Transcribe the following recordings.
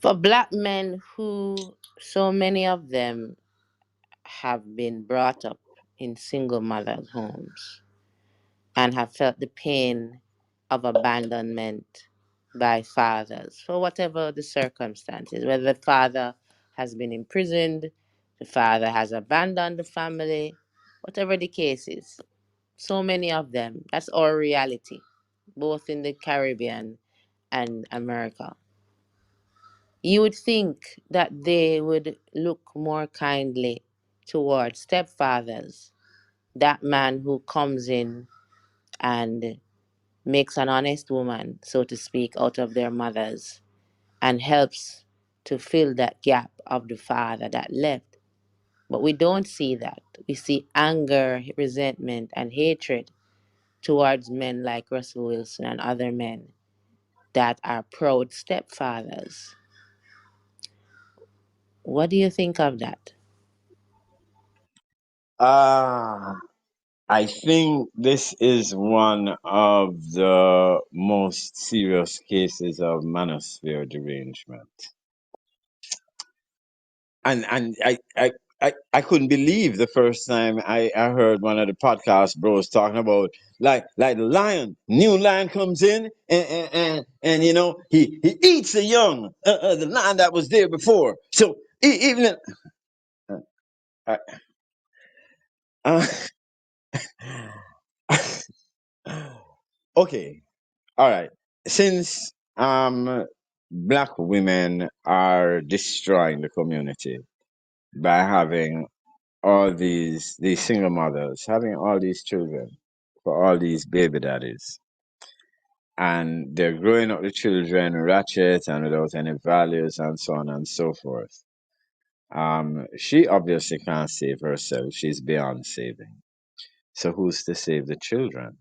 For black men who, so many of them have been brought up in single mothers' homes and have felt the pain of abandonment by fathers for whatever the circumstances, whether the father has been imprisoned, the father has abandoned the family, whatever the case is. So many of them, that's our reality, both in the Caribbean and America. You would think that they would look more kindly towards stepfathers, that man who comes in and makes an honest woman, so to speak, out of their mothers and helps to fill that gap of the father that left. But we don't see that. We see anger, resentment, and hatred towards men like Russell Wilson and other men that are proud stepfathers. What do you think of that? Ah, I think this is one of the most serious cases of manosphere derangement. And I couldn't believe the first time I heard one of the podcast bros talking about like the lion, new lion comes in and he eats the young the lion that was there before. So even uh, uh, okay, all right. Since black women are destroying the community by having all these single mothers having all these children for all these baby daddies, and they're growing up the children ratchet and without any values and so on and so forth. She obviously can't save herself. She's beyond saving. So who's to save the children?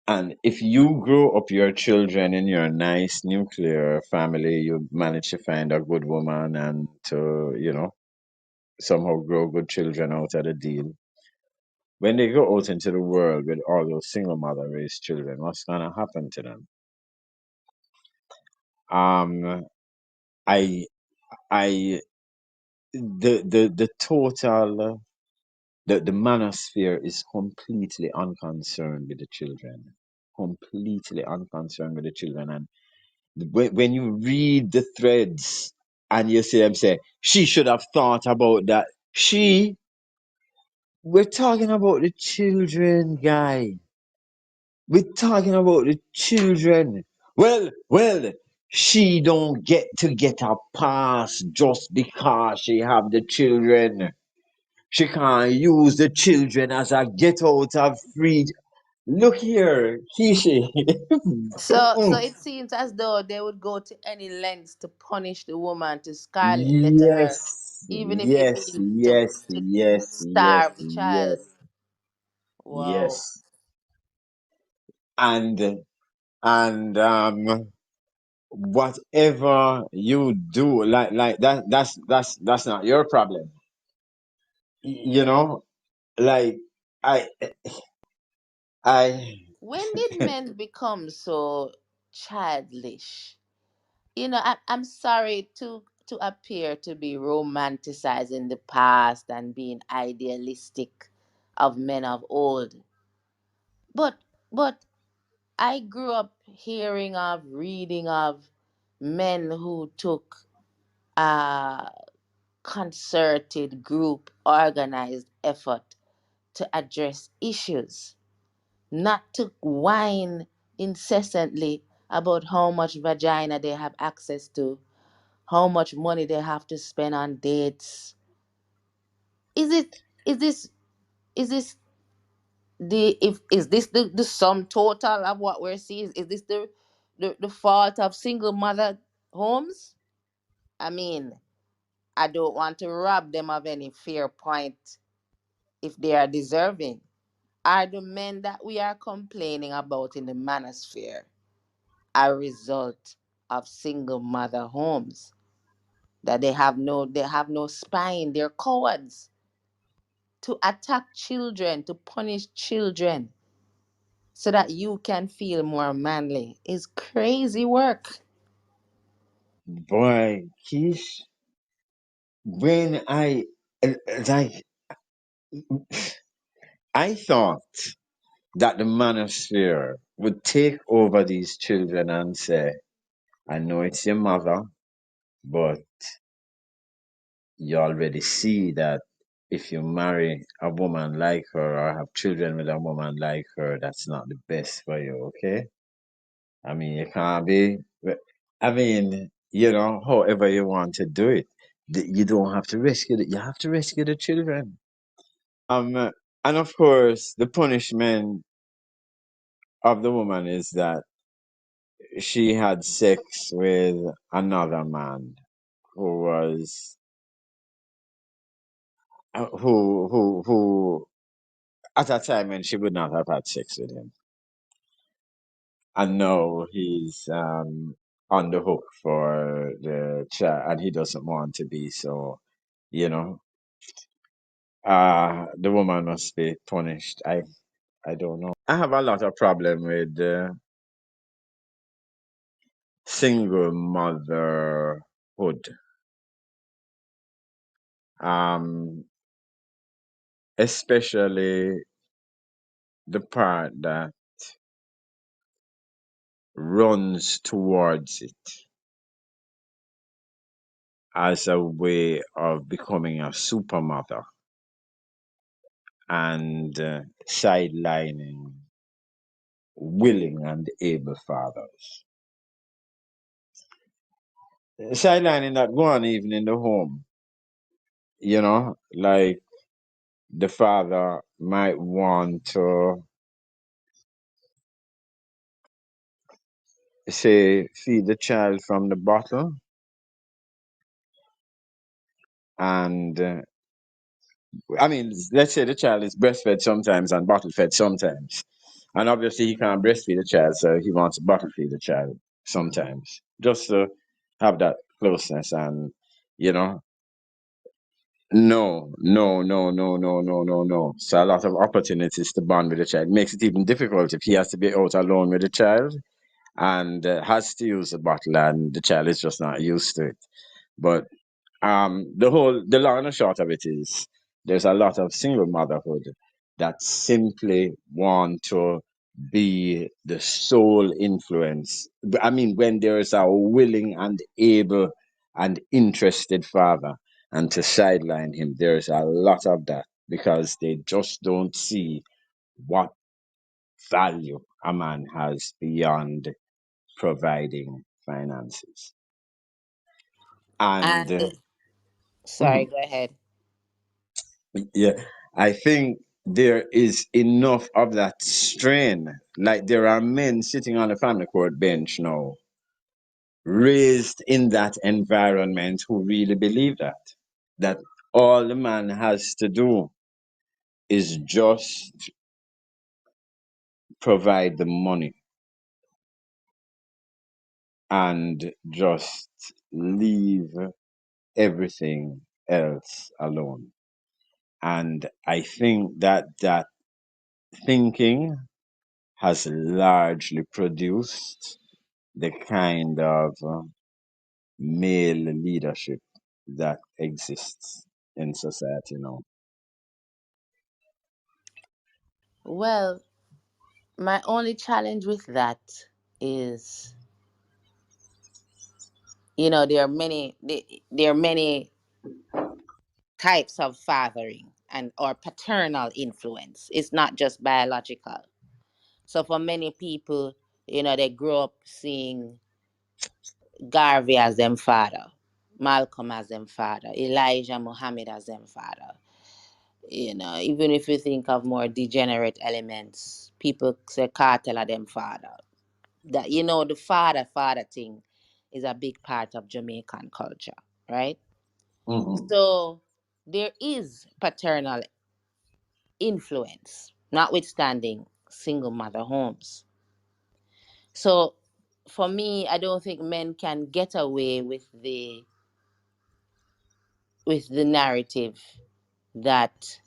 And if you grow up your children in your nice nuclear family, you manage to find a good woman and to, somehow grow good children out of the deal. When they go out into the world with all those single mother raised children, what's gonna happen to them? Um, I, I, the total, the manosphere is completely unconcerned with the children, completely unconcerned with the children. And when you read the threads and you see them say, she should have thought about that. We're talking about the children, guy. We're talking about the children. Well, she don't get a pass just because she have the children. She can't use the children as a get out of free. Look here, Kishi. So it seems as though they would go to any lengths to punish the woman, to scarlet letter her, Yes, even if it yes, means yes, to yes, yes, starve the child. yes, Wow. yes. And whatever you do, like that's not your problem. You know, like I I When did men become so childish? I'm sorry to appear to be romanticizing the past and being idealistic of men of old. But but I grew up hearing of, reading of men who took a concerted group organized effort to address issues, not to whine incessantly about how much vagina they have access to, how much money they have to spend on dates. Is it is this is this the if is this the sum total of what we're seeing? Is this the fault of single mother homes? I mean, I don't want to rob them of any fair point if they are deserving. Are the men that we are complaining about in the manosphere a result of single mother homes? That they have no spine, they're cowards to attack children, to punish children so that you can feel more manly is crazy work. Boy, Kish, when like, I thought that the manosphere would take over these children and say, I know it's your mother, but you already see that if you marry a woman like her or have children with a woman like her, that's not the best for you, okay? I mean, you can't be, I mean, however you want to do it, you don't have to rescue you have to rescue the children. And of course, the punishment of the woman is that she had sex with another man who was, who at a time when she would not have had sex with him. And now he's on the hook for the child, and he doesn't want to be. So, you know, the woman must be punished. I don't know. I have a lot of problem with single motherhood, um, especially the part that runs towards it as a way of becoming a super mother and sidelining willing and able fathers. Sidelining that go on even in the home, like the father might want to, say, feed the child from the bottle, and I mean, let's say the child is breastfed sometimes and bottle fed sometimes. And obviously, he can't breastfeed the child, so he wants to bottle feed the child sometimes, just to have that closeness. And, you know, no, no, no, no, no, no, no, no. So a lot of opportunities to bond with the child. Makes it even difficult if he has to be out alone with the child and has to use a bottle, and the child is just not used to it. But the long and the short of it is there's a lot of single motherhood that simply want to be the sole influence. I mean, when there is a willing and able and interested father, and to sideline him, there's a lot of that because they just don't see what value a man has beyond providing finances. And And sorry, mhm. go ahead. Yeah, I think there is enough of that strain. Like there are men sitting on the family court bench now, raised in that environment who really believe that all the man has to do is just provide the money and just leave everything else alone. And I think that thinking has largely produced the kind of male leadership that exists in society now. Well, my only challenge with that is, there are many types of fathering and or paternal influence. It's not just biological. So for many people, they grow up seeing Garvey as them father, Malcolm as them father, Elijah Muhammad as them father. Even if you think of more degenerate elements, people say cartel are them father. That the father thing is a big part of Jamaican culture, right? Hmm. So there is paternal influence, notwithstanding single mother homes. So for me, I don't think men can get away with the narrative that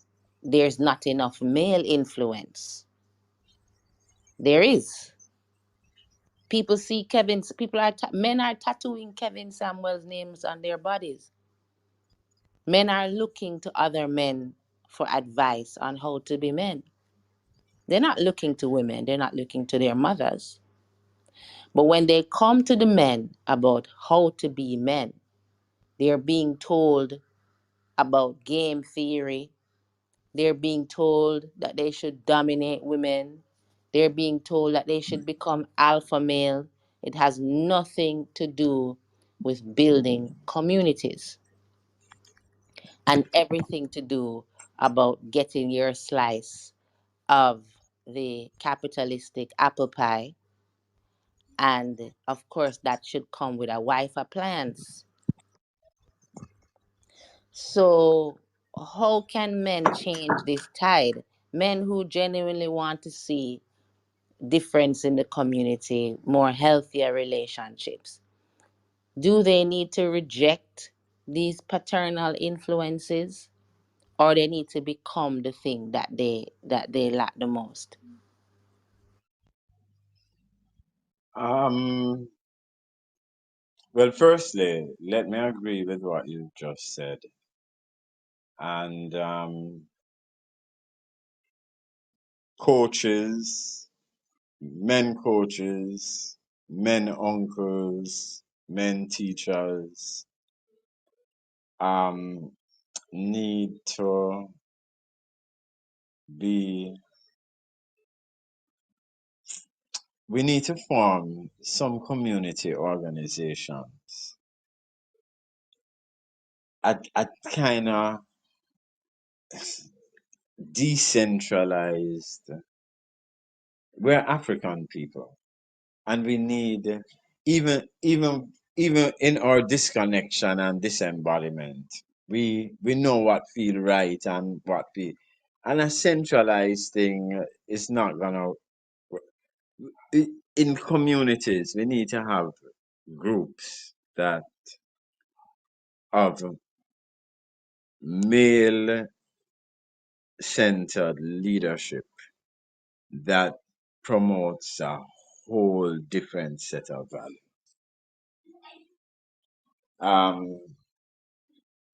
there's not enough male influence. There is. Men are tattooing Kevin Samuel's names on their bodies. Men are looking to other men for advice on how to be men. They're not looking to women, they're not looking to their mothers. But when they come to the men about how to be men, they're being told about game theory. They're being told that they should dominate women. They're being told that they should become alpha male. It has nothing to do with building communities and everything to do about getting your slice of the capitalistic apple pie. And of course, that should come with a wife appliance. So, how can men change this tide? Men who genuinely want to see difference in the community, more healthier relationships. Do they need to reject these paternal influences, or they need to become the thing that they lack the most? Um, well, firstly, let me agree with what you just said. And coaches, men coaches, men uncles, men teachers um, need to be, we need to form some community organizations at kind of decentralized. We're African people, and we need even in our disconnection and disembodiment, we know what feel right and what feel, and a centralized thing is not gonna. In communities, we need to have groups that of male centered leadership that promotes a whole different set of values. Um,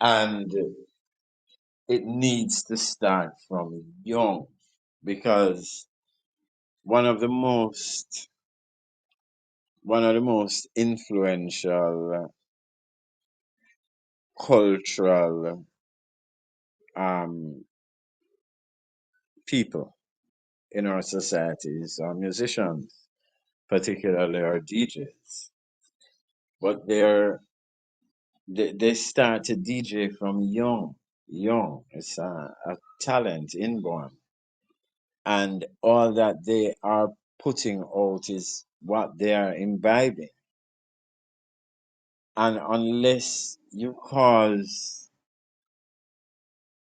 and it needs to start from young, because one of the most one of the most influential cultural um, people in our societies are musicians, particularly our DJs. But they start to DJ from young, young. It's a talent inborn, and all that they are putting out is what they are imbibing. And unless you cause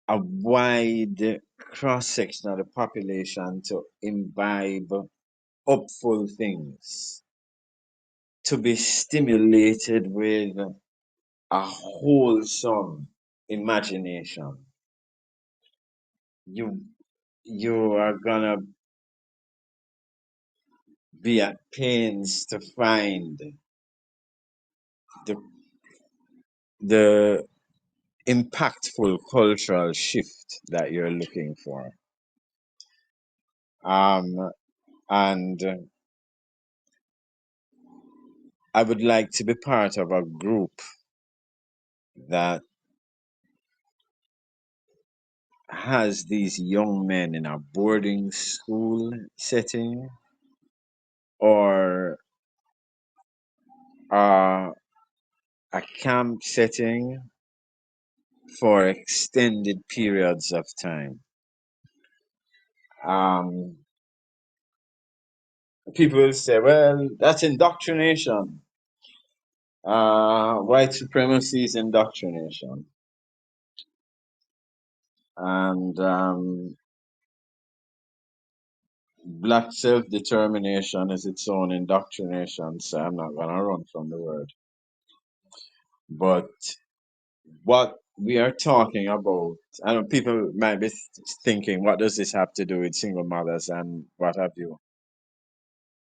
a wide cross section of the population to imbibe hopeful things, to be stimulated with a wholesome imagination, you you are gonna be at pains to find the the impactful cultural shift that you're looking for. And I would like to be part of a group that has these young men in a boarding school setting, or uh, a camp setting for extended periods of time. Um, People will say, well, that's indoctrination. White supremacy is indoctrination. And black self determination is its own indoctrination. So I'm not going to run from the word. But what we are talking about, I know people might be thinking, what does this have to do with single mothers and what have you?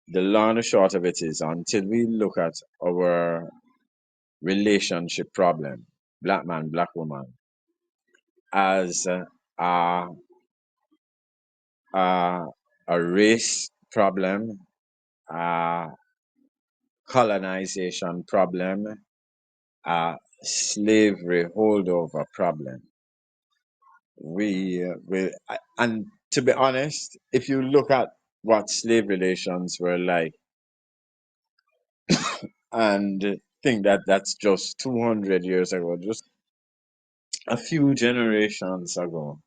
the long and short of it is, until we look at our relationship problem, black man, black woman, as a, a, a race problem, a colonization problem, a slavery holdover problem. And to be honest, if you look at what slave relations were like and think that that's just 200 years ago, just a few generations ago,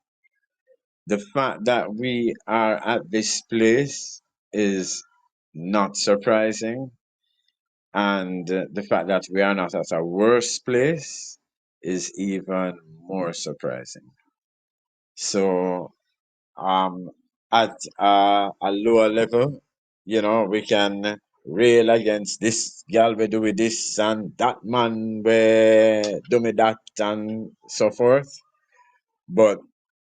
the fact that we are at this place is not surprising. And the fact that we are not at a worse place is even more surprising. So, um, at a lower level, we can rail against this girl we do with this and that man we do me that and so forth. But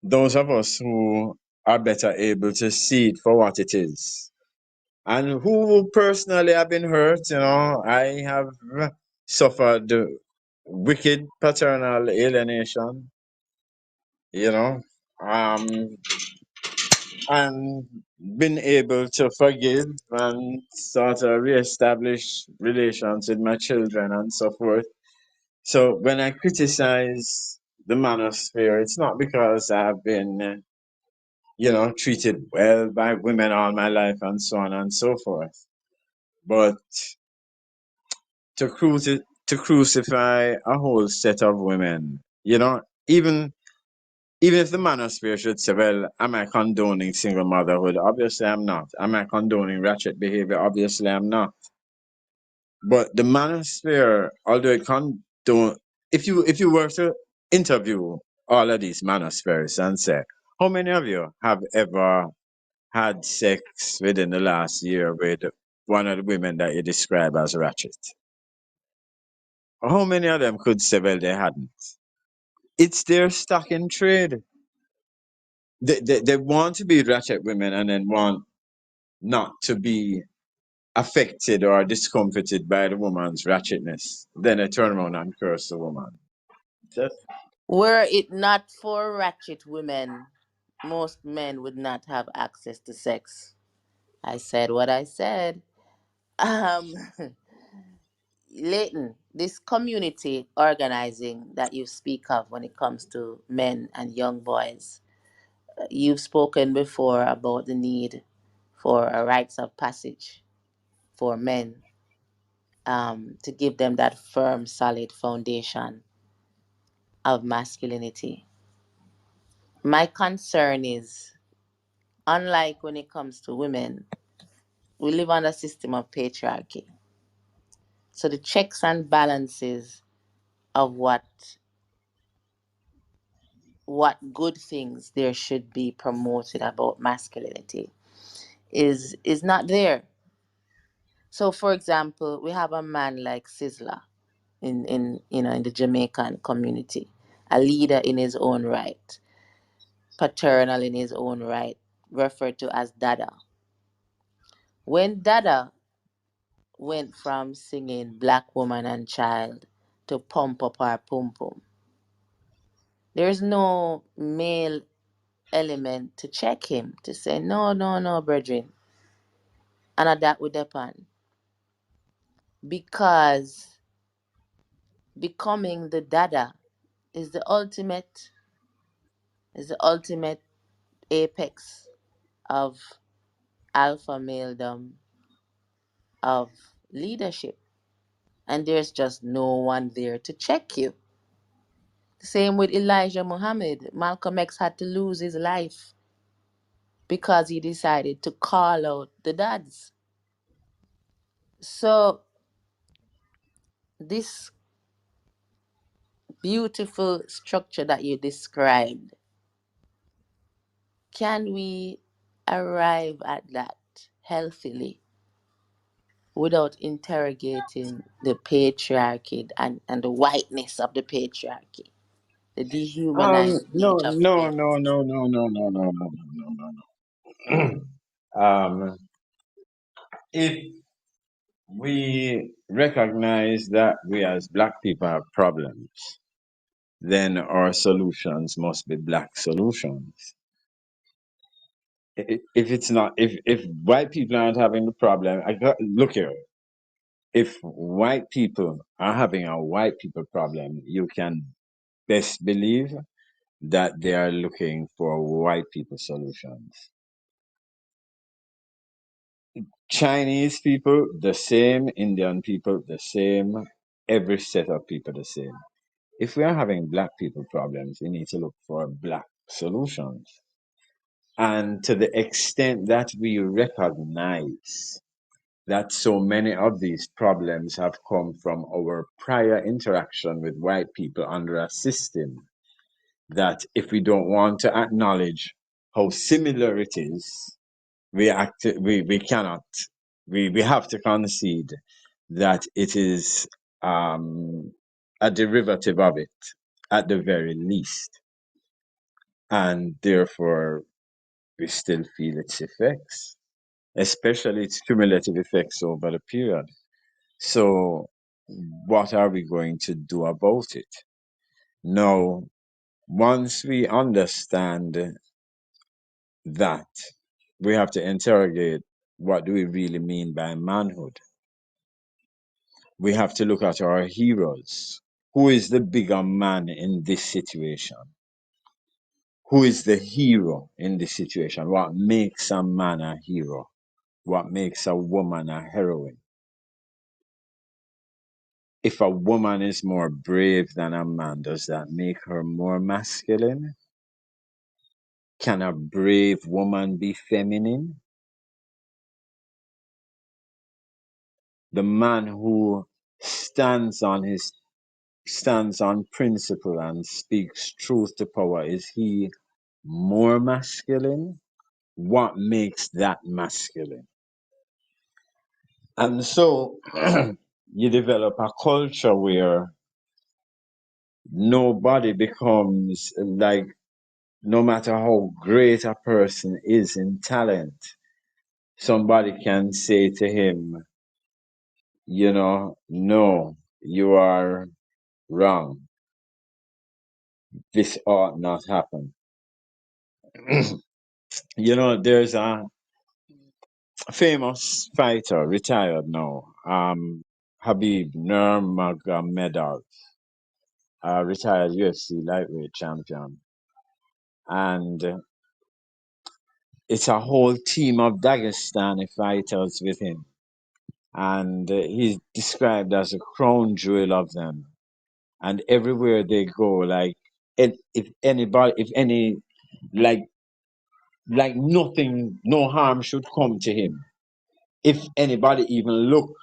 those of us who are better able to see it for what it is, and who personally have been hurt, I have suffered wicked paternal alienation, you know, um, and been able to forgive and sort of reestablish relations with my children and so forth. So when I criticize the manosphere, it's not because I've been, treated well by women all my life and so on and so forth. But to crucify a whole set of women, even if the manosphere should say, well, am I condoning single motherhood? Obviously, I'm not. Am I condoning ratchet behavior? Obviously, I'm not. But the manosphere, although it condone, if you were to interview all of these manospheres and say, how many of you have ever had sex within the last year with one of the women that you describe as ratchet? How many of them could say, well, they hadn't? It's their stock in trade. They want to be ratchet women and then want not to be affected or discomfited by the woman's ratchetness. Then they turn around and curse the woman. Just, Were it not for ratchet women, most men would not have access to sex. I said what I said. Um, Leighton, this community organizing that you speak of when it comes to men and young boys, you've spoken before about the need for a rites of passage for men, to give them that firm, solid foundation of masculinity. My concern is, unlike when it comes to women, we live on a system of patriarchy. So the checks and balances of what good things there should be promoted about masculinity is not there. So for example, we have a man like Sizzler in the Jamaican community, a leader in his own right, paternal in his own right, referred to as Dada. When Dada went from singing Black Woman and Child to Pump Up Our Pum Pum, there's no male element to check him, to say, no, no, no, brethren, and that would happen. Because becoming the Dada is the ultimate apex of alpha maledom, of leadership. And there's just no one there to check you. Same with Elijah Muhammad. Malcolm X had to lose his life because he decided to call out the dads. So, this beautiful structure that you described, can we arrive at that healthily without interrogating the patriarchy and the whiteness of the patriarchy, the dehumanized no, image of the no, no, patriarchy? no, no, no, no, no, no, no, no, no. um, If we recognize that we as black people have problems, then our solutions must be black solutions. If it's not, if white people aren't having the problem, look here. If white people are having a white people problem, you can best believe that they are looking for white people solutions. Chinese people, the same. Indian people, the same. Every set of people, the same. If we are having black people problems, we need to look for black solutions. And to the extent that we recognize that so many of these problems have come from our prior interaction with white people under a system, that if we don't want to acknowledge how similar it is, we cannot, we have to concede that it is a derivative of it at the very least, and therefore we still feel its effects, especially its cumulative effects over the period. So, what are we going to do about it? Now, once we understand that, we have to interrogate, what do we really mean by manhood? We have to look at our heroes. Who is the bigger man in this situation? Who is the hero in this situation? What makes a man a hero? What makes a woman a heroine? If a woman is more brave than a man, does that make her more masculine? Can a brave woman be feminine? The man who stands on principle and speaks truth to power, is he more masculine? What makes that masculine? And so you develop a culture where nobody becomes like, no matter how great a person is in talent, somebody can say to him, no, you are wrong. This ought not happen. There's a famous fighter, retired now, Habib Nurmagomedov, a retired UFC lightweight champion. And it's a whole team of Dagestani fighters with him. And he's described as a crown jewel of them. And everywhere they go, like, if any, like, nothing, no harm should come to him. If anybody even look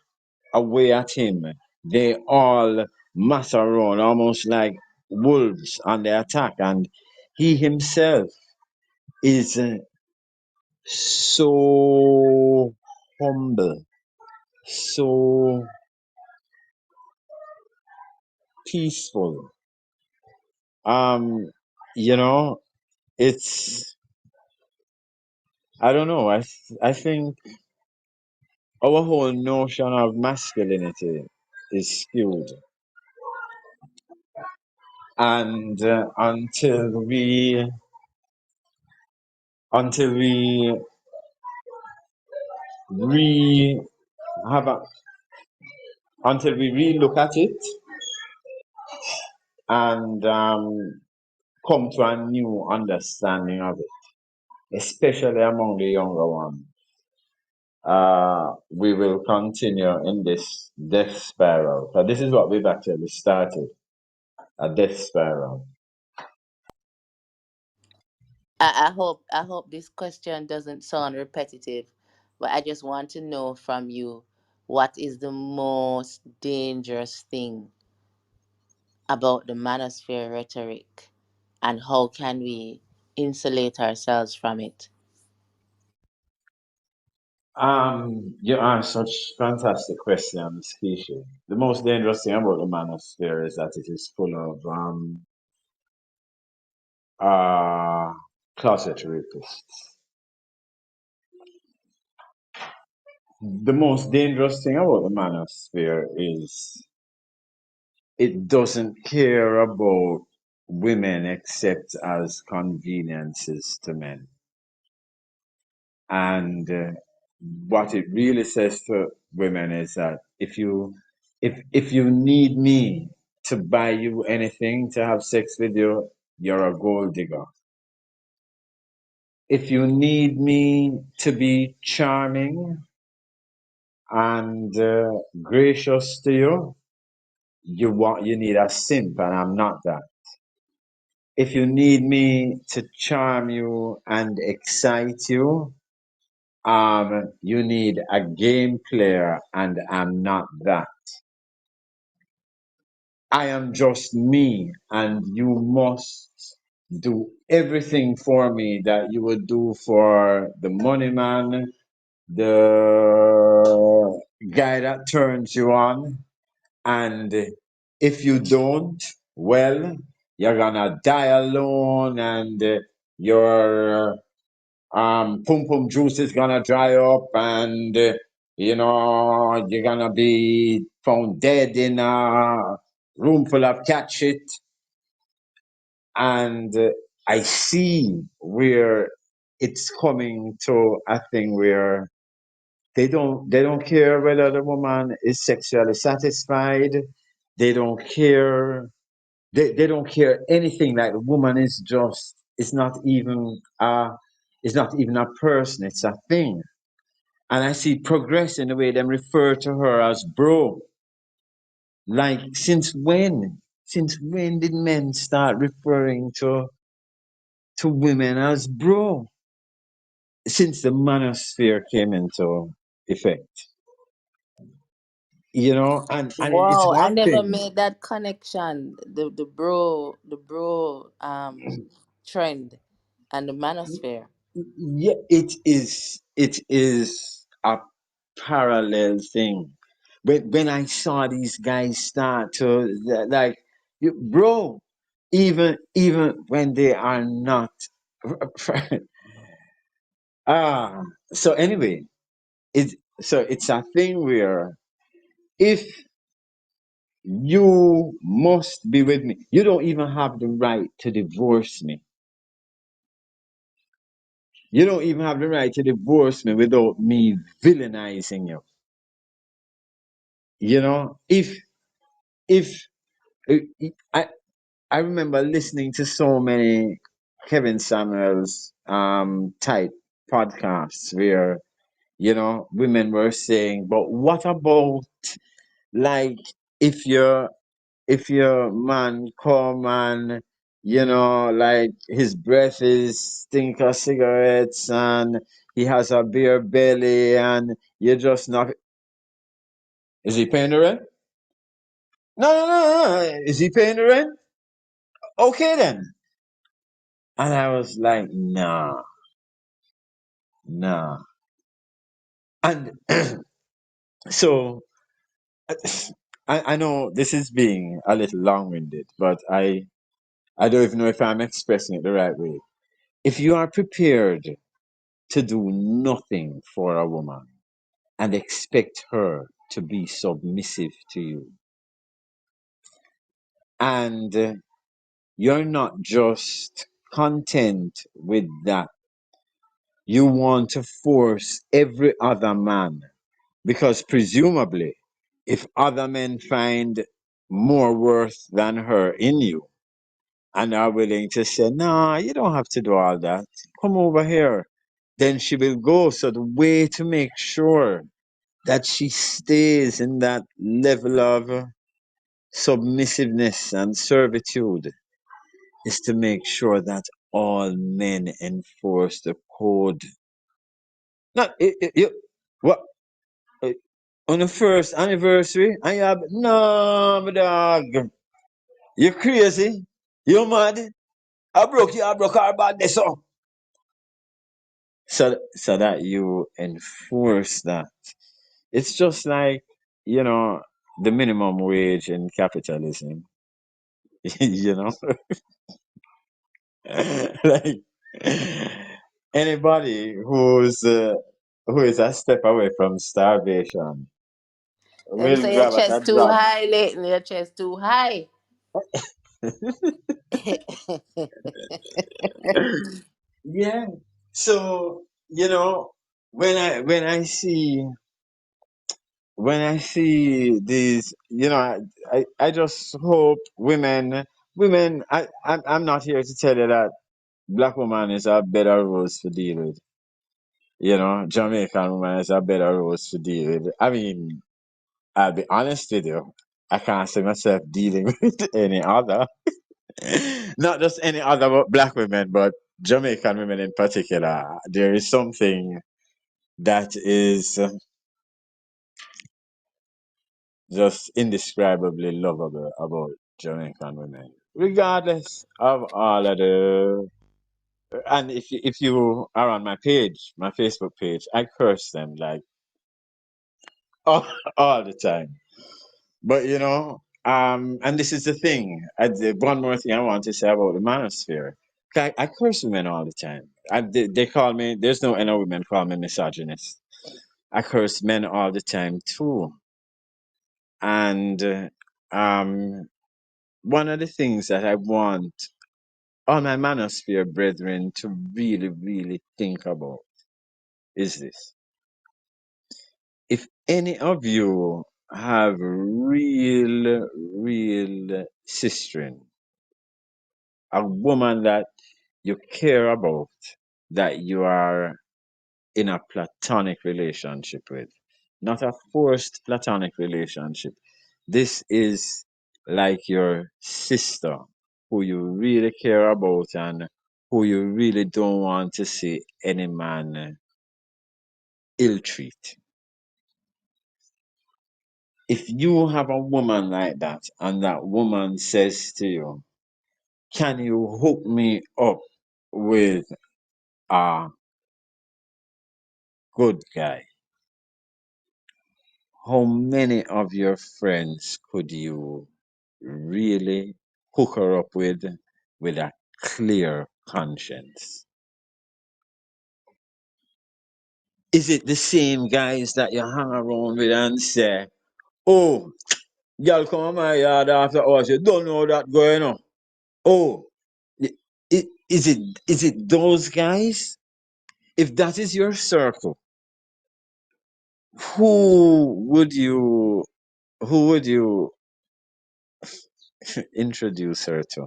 away at him, they all mass around, almost like wolves on the attack. And he himself is so humble, so peaceful. Um, you know, it's, I don't know. I think our whole notion of masculinity is skewed, and until we re have a until we re-look at it and come to a new understanding of it, especially among the younger ones, we will continue in this death spiral. So this is what we've actually started, a death spiral. I hope this question doesn't sound repetitive, but I just want to know from you, what is the most dangerous thing about the manosphere rhetoric, and how can we insulate ourselves from it? You ask such fantastic questions, Keisha. The most dangerous thing about the manosphere is that it is full of closet rapists. The most dangerous thing about the manosphere is it doesn't care about women except as conveniences to men. And what it really says to women is that if you need me to buy you anything to have sex with you, you're a gold digger. If you need me to be charming and gracious to you, you need a simp, and I'm not that. If you need me to charm you and excite you, you need a game player, and I'm not that. I am just me, and you must do everything for me that you would do for the money man, the guy that turns you on. And if you don't, well, you're gonna die alone, and your pum pum juice is gonna dry up, and you're gonna be found dead in a room full of cat shit. And I see where it's coming to a thing where they don't care whether the woman is sexually satisfied. They don't care. They don't care anything. Like the woman is just, it's not even a person, it's a thing. And I see progress in the way them refer to her as bro. Like, since when? Since when did men start referring to women as bro? Since the manosphere came into effect. And it's Wow, I one never thing. made that connection. The bro trend and the manosphere. Yeah, it is a parallel thing. When I saw these guys start to like, bro, even when they are not. ah so anyway, it's a thing where if you must be with me, you don't even have the right to divorce me. You don't even have the right to divorce me without me villainizing you. If uh, I I remember listening to so many Kevin Samuels type podcasts where women were saying, but what about, like, if your man come and like his breath is stink of cigarettes and he has a beer belly and you just not. Is he paying the rent? No, no, no, no. Is he paying the rent? Okay then. And I was like, nah, nah. And so I know this is being a little long-winded, but I don't even know if I'm expressing it the right way. If you are prepared to do nothing for a woman and expect her to be submissive to you, and you're not just content with that, you want to force every other man, because presumably, if other men find more worth than her in you and are willing to say, nah, you don't have to do all that, come over here, then she will go. So the way to make sure that she stays in that level of submissiveness and servitude is to make sure that all men enforce the code. Not what eh, on the first anniversary, I have no, my dog. You crazy? You mad? I broke our bad this so. So that you enforce that. It's just like, you know, the minimum wage in capitalism. you know, like anybody who's who is a step away from starvation Them will say your grab at a chest too job. high, Leighton. Your chest too high. Yeah. So, when I see these, I just hope women. I'm not here to tell you that black woman is a better rose to deal with. Jamaican woman is a better rose to deal with. I mean, I'll be honest with you. I can't see myself dealing with any other, not just any other black women, but Jamaican women in particular. There is something that is just indescribably lovable about Jamaican women, regardless of all of the. And if you are on my page, my Facebook page, I curse them like all, all the time. But and this is the thing. One more thing I want to say about the manosphere. I curse women all the time. They call me. There's no any women call me misogynist. I curse men all the time too. And one of the things that I want all my manosphere brethren to really, really think about is this: if any of you have real, real sistering, a woman that you care about, that you are in a platonic relationship with, not a forced platonic relationship. This is like your sister who you really care about and who you really don't want to see any man ill treat. If you have a woman like that and that woman says to you, can you hook me up with a good guy? How many of your friends could you really hook her up with a clear conscience? Is it the same guys that you hang around with and say, oh, y'all come on my yard after hours, you don't know that going on? Oh, is it those guys? If that is your circle, who would you who would you introduce her to?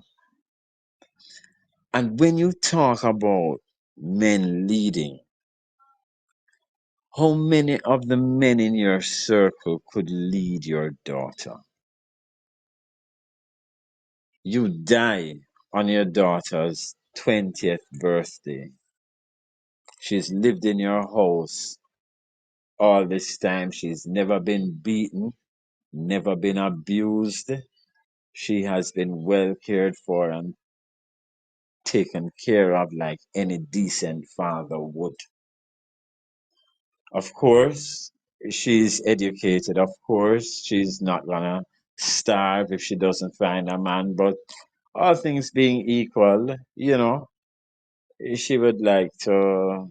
And when you talk about men leading, how many of the men in your circle could lead your daughter? You die on your daughter's 20th birthday. She's lived in your house all this time. She's never been beaten, never been abused. She has been well cared for and taken care of like any decent father would. Of course, she's educated. Of course, she's not gonna starve if she doesn't find a man. But all things being equal, she would like to,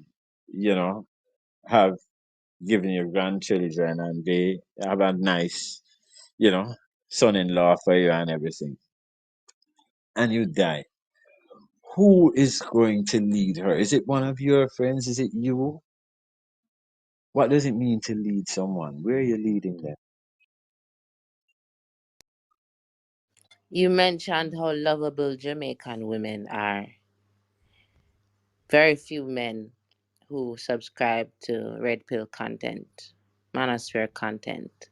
you know, have given you grandchildren and be have a nice, you know, son-in-law for you and everything. And you die. Who is going to lead her? Is it one of your friends? Is it you? What does it mean to lead someone? Where are you leading them? You mentioned how lovable Jamaican women are. Very few men who subscribe to red pill content, manosphere content,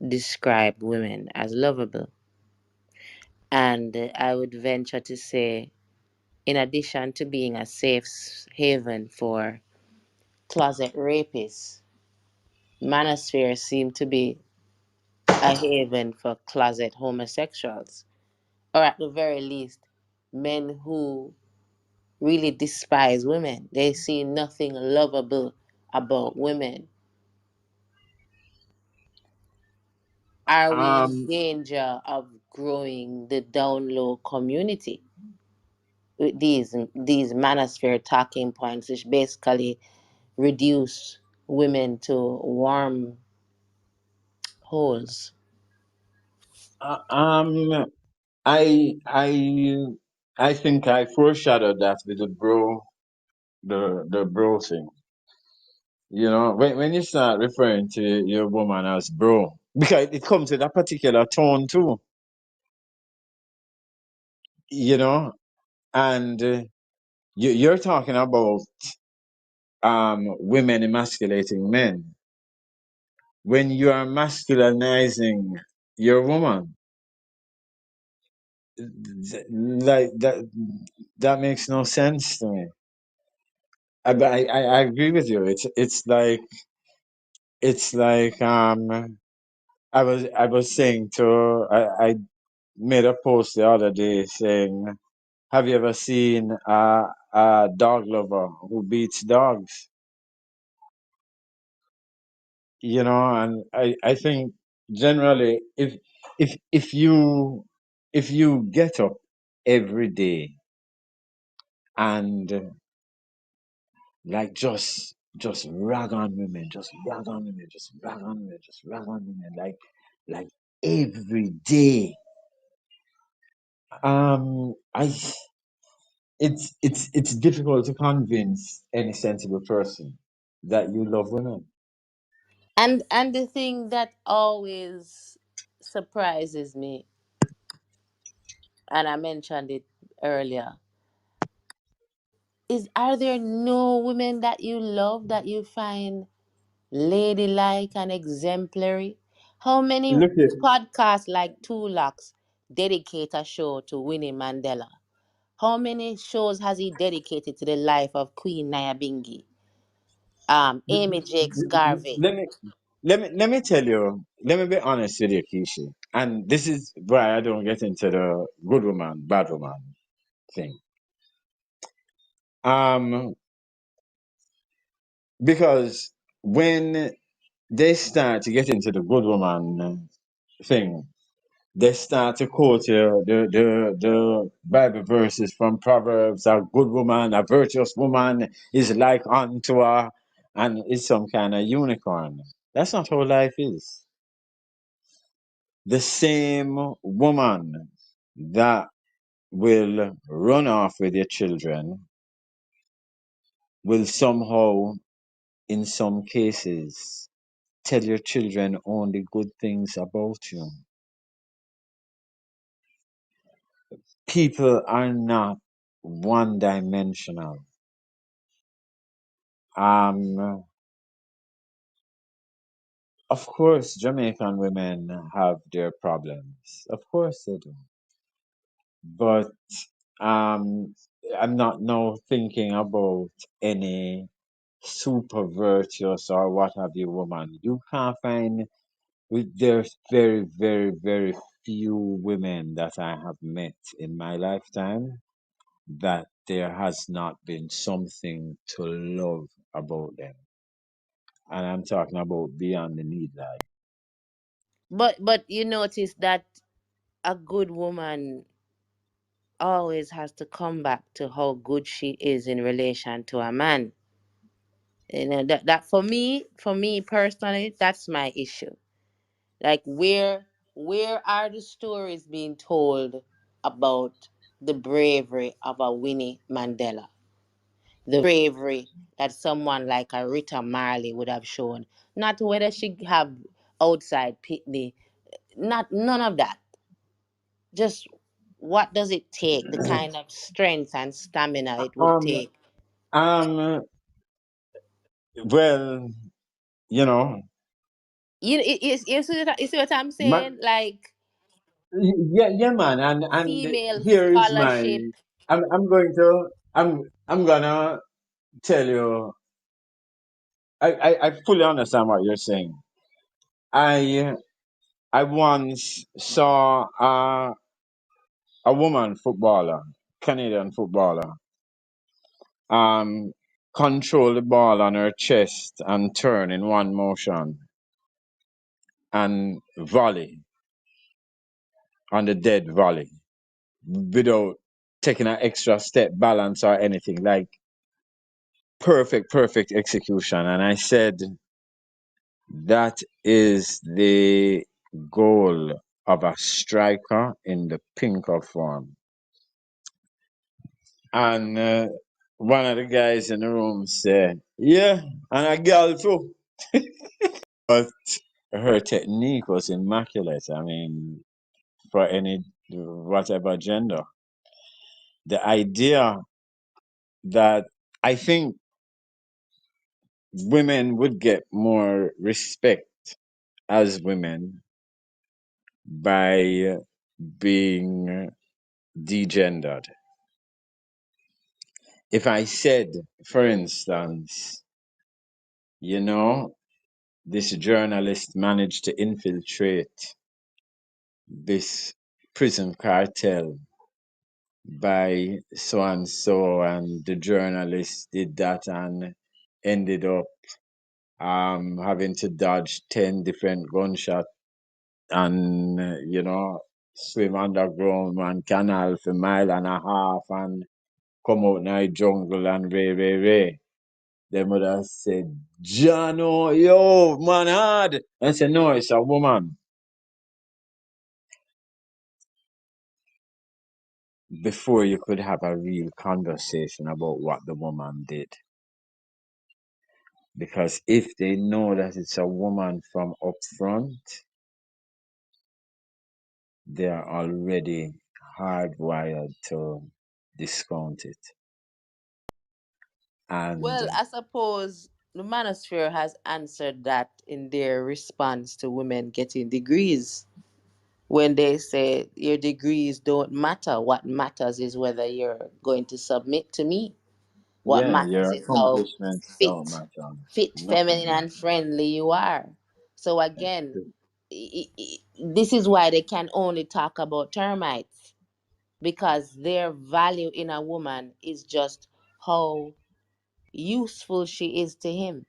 describe women as lovable. And I would venture to say, in addition to being a safe haven for closet rapists, manosphere seem to be a haven for closet homosexuals, or at the very least, men who really despise women. They see nothing lovable about women. Are we in Um, danger of growing the down low community with these manosphere talking points, which basically reduce women to warm holes. Uh, um, I I I think I foreshadowed that with the bro thing. You know, when you start referring to your woman as bro, because it comes with a particular tone too. You know, and you're talking about women emasculating men when you are masculinizing your woman. Like that makes no sense to me. I agree with you. It's like I was saying to I made a post the other day saying, have you ever seen a dog lover who beats dogs? You know, and I think generally if you get up every day and like just rag on women, just rag on women, just rag on women, just rag on women, like every day. I it's difficult to convince any sensible person that you love women. And the thing that always surprises me, and I mentioned it earlier, is are there no women that you love that you find ladylike and exemplary? How many Look at podcasts like Two Locks dedicate a show to Winnie Mandela? How many shows has he dedicated to the life of Queen Nyabingi? Amy Jakes Garvey. let me tell you, let me be honest with you, Kishi. And this is why I don't get into the good woman, bad woman thing. Um, because when they start to get into the good woman thing, they start to quote you the Bible verses from Proverbs. A good woman, a virtuous woman is like unto her, and is some kind of unicorn. That's not how life is. The same woman that will run off with your children will somehow, in some cases, tell your children only good things about you. People are not one dimensional. Um, of course, Jamaican women have their problems. Of course they do. But um, I'm not now thinking about any super virtuous or what have you woman. You can't find, there's very, very, very few women that I have met in my lifetime that there has not been something to love about them. And I'm talking about beyond the need, like. But you notice that a good woman always has to come back to how good she is in relation to a man. You know that for me personally, that's my issue. Like where are the stories being told about the bravery of a Winnie Mandela? The bravery that someone like a Rita Marley would have shown. Not whether she have outside pitney, not none of that. Just what does it take? The kind of strength and stamina it would Um, take. um, well, you know, You see what I'm my, saying? Like yeah, yeah, man, and female here is my, scholarship. I'm gonna tell you, I fully understand what you're saying. I I once saw a woman footballer, Canadian footballer, um, control the ball on her chest and turn in one motion and volley on the dead volley without taking an extra step balance or anything. Like perfect execution. And I said, that is the goal of a striker in the pinker form. And one of the guys in the room said, yeah, and a girl too. But her technique was immaculate. I mean, for any, whatever gender. The idea that I think women would get more respect as women by being degendered. If I said, for instance, you know, this journalist managed to infiltrate this prison cartel by so and so, and the journalist did that and ended up having to dodge 10 different gunshots and, swim underground one canal for a mile and a half and come out in the jungle and ray. They would have said, Jano, yo, man hard. I said, no, it's a woman. Before you could have a real conversation about what the woman did. Because if they know that it's a woman from up front, they are already hardwired to discount it. And Well, I suppose the manosphere has answered that in their response to women getting degrees. When they say your degrees don't matter, what matters is whether you're going to submit to me. What yeah, matters your is how accomplishments don't fit, matter. feminine, Nothing and matters. friendly you are. So That's again, true. this is why they can only talk about termites, because their value in a woman is just how useful she is to him,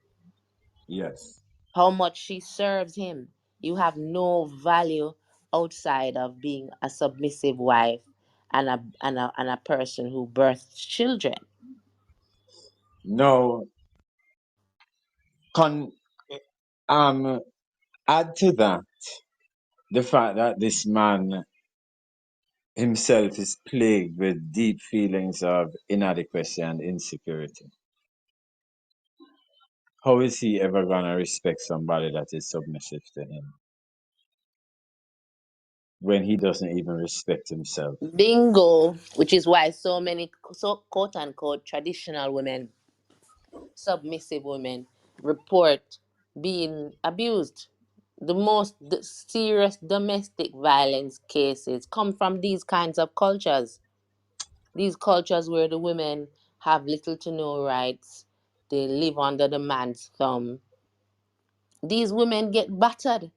Yes. how much she serves him. You have no value outside of being a submissive wife and a person who births children. No, con um add to that the fact that this man himself is plagued with deep feelings of inadequacy and insecurity. How is he ever gonna respect somebody that is submissive to him when he doesn't even respect himself? Bingo, which is why so many so quote unquote traditional women, submissive women, report being abused. The most serious domestic violence cases come from these kinds of cultures. These cultures where the women have little to no rights, they live under the man's thumb. These women get battered.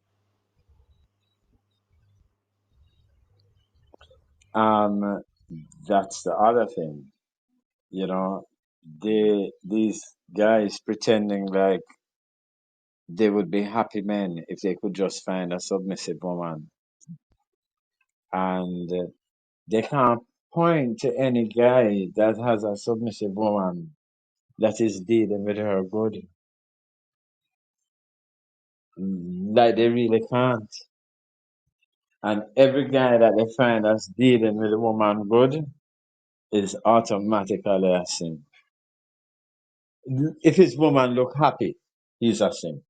Um, that's the other thing, you know. These guys pretending like they would be happy men if they could just find a submissive woman, and they can't point to any guy that has a submissive woman that is dealing with her good. Like they really can't. And every guy that they find that's dealing with a woman good is automatically a sin. If his woman look happy, he's a sin.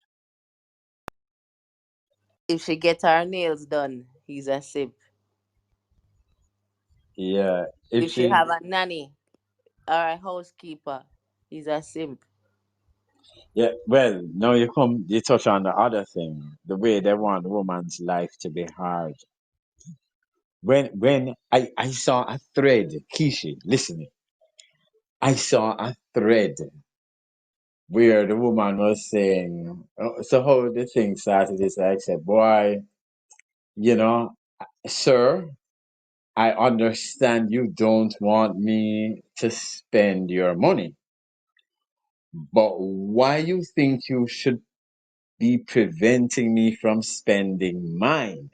If she gets her nails done, he's a simp. Yeah. If If she she, have a nanny or a housekeeper, he's a simp. yeah, well, now you touch on the other thing, the way they want a woman's life to be hard. When I saw a thread, Kishi, listen, I saw a thread where the woman was saying, so how the thing started is like, I said, boy, you know, sir, I understand you don't want me to spend your money, but why you think you should be preventing me from spending mine?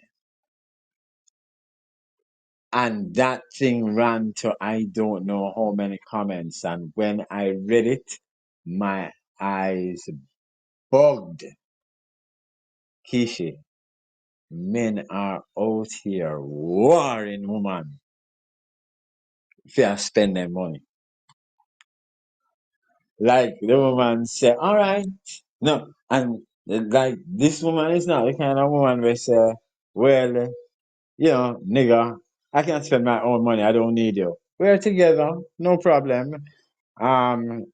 And that thing ran to I don't know how many comments. And when I read it, My eyes bugged. Kishi, men are out here warring woman if you spend their money. Like the woman said, all right. No, and like this woman is not the kind of woman where say, well, nigga, I can spend my own money. I don't need you. We're together, no problem. Um,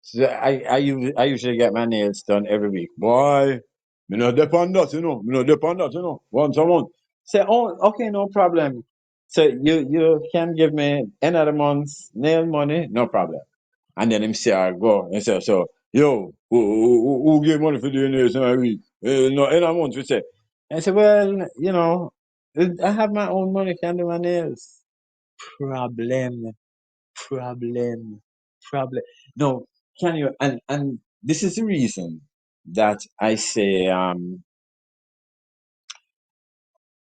so I usually get my nails done every week. Boy, me no depend that, Me no depend that, Once a month. Say, oh, okay, no problem. So you can give me end of the month nail money, no problem. And then him say, I go and say, so, yo, who give money for doing this every week? No, end of the month, we say. And I say, well, I have my own money, can do my nails. Problem, problem, problem. No, can you? And this is the reason that I say